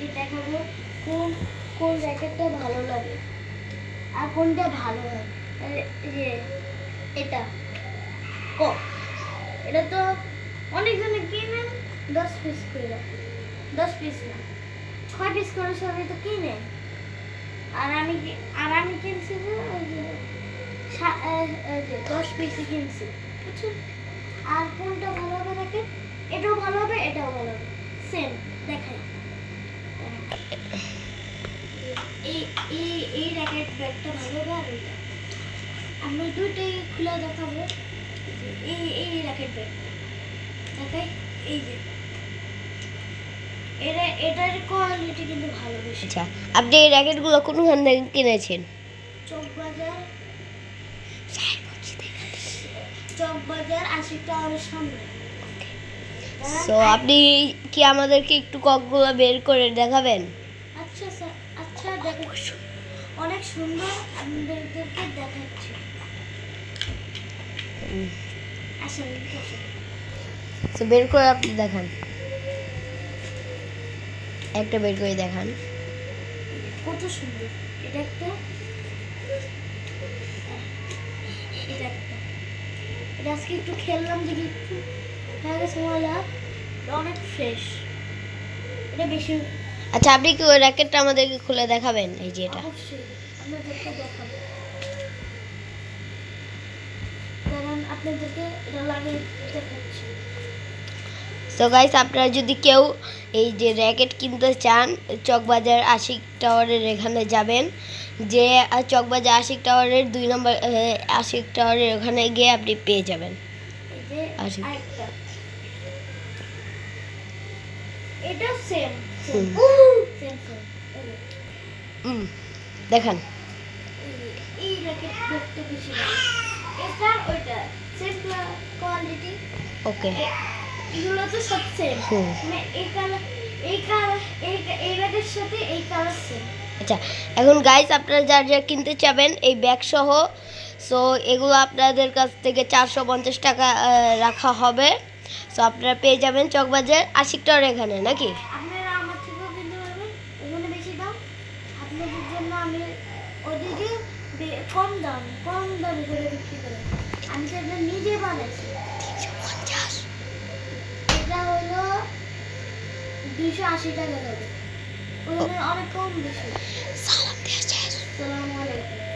এই দেখাবো কোন কোন র্যাকেটটা ভালো লাগে আর কোনটা ভালো হয়। এই যে এটা কক, এটা তো অনেকজনে কিনে 10 পিস করে, 10 পিস না 6 পিস করে সবাই তো কিনে। আর আমি কিনছি যে ওই যে 10 পিসই কিনছি, বুঝছেন। আর কোনটা ভালো হবে র্যাকেট, এটাও ভালো হবে এটাও ভালো হবে, সেম দেখাই। এই এই এই র্যাকেট ব্যাগটা ভালো হবে আর ওইটা আমরা দুইটাই খুলে দেখাবো। এই এই র্যাকেট ব্যাগটা দেখাই। এই যে এটার কোয়ালিটি কিন্তু ভালো বেশি। আচ্ছা, আপনি এই র্যাকেটগুলো কোনখান থেকে কিনেছেন? চকবাজার 80 টাওয়ারের সামনে। সো আপনি কি আমাদেরকে একটু ককগুলো বের করে দেখাবেন? আচ্ছা স্যার, আচ্ছা দেখুন, অনেক সুন্দর, আপনাদেরকে দেখাচ্ছি। আসেন আসেন। সো বের করে আপনি দেখান, একটা বের করে দেখান। কত সুন্দর, এটা একটা, এটা একটা, এটা আজকে একটু খেললাম দেখি একটু হয়ে গেছে ময়লা, এটা অনেক ফ্রেশ, এটা বেশি। আচ্ছা, আপনি কি ওই র্যাকেটটা আমাদেরকে খুলে দেখাবেন? এই যে এটা। অবশ্যই আপনাদেরকে দেখাবো, কারণ আপনাদেরকে এটা লাগিয়ে দেখাচ্ছি। সো গাইস, আপনারা যদি কেউ এই যে র্যাকেট কিনতে চান, চকবাজার আশিক টাওয়ারের এখানে যাবেন, যে চকবাজার আশিক টাওয়ারের 2 নম্বর আশিক টাওয়ারের ওখানে গিয়ে আপনি পেয়ে যাবেন। এই যে আশিক। আরেকটা, এটা সেম হুম। সেম দেখান। এই র্যাকেট দেখতে বেশি ভালো, এটা ওইটা সেম কোয়ালিটি। ওকে। এগুলো তো সব সেম, হুম। মানে এই র্যাকের সাথে এই কালার সেম। আচ্ছা, এখন গাইস আপনারা যা যা কিনতে চাবেন এই ব্যাগ সহ, সো এগুলো আপনাদের কাছ থেকে 450 টাকা রাখা হবে। সো আপনারা পেয়ে যাবেন চকবাজার আশিক টাওয়ার এখানে, নাকি? আপনারা আমার থেকেও কিনতে পারবেন, ওখানে বেশি দাম, আপনাদের জন্য আমি ওদিকে কম দাম করে বিক্রি করি। আমি তো এটা নিজে বানাইছি। এটা হলো 280 টাকা দেবে, ওখানে অনেক কম বেশি। সালাম দিয়েছে। আসসালামু আলাইকুম।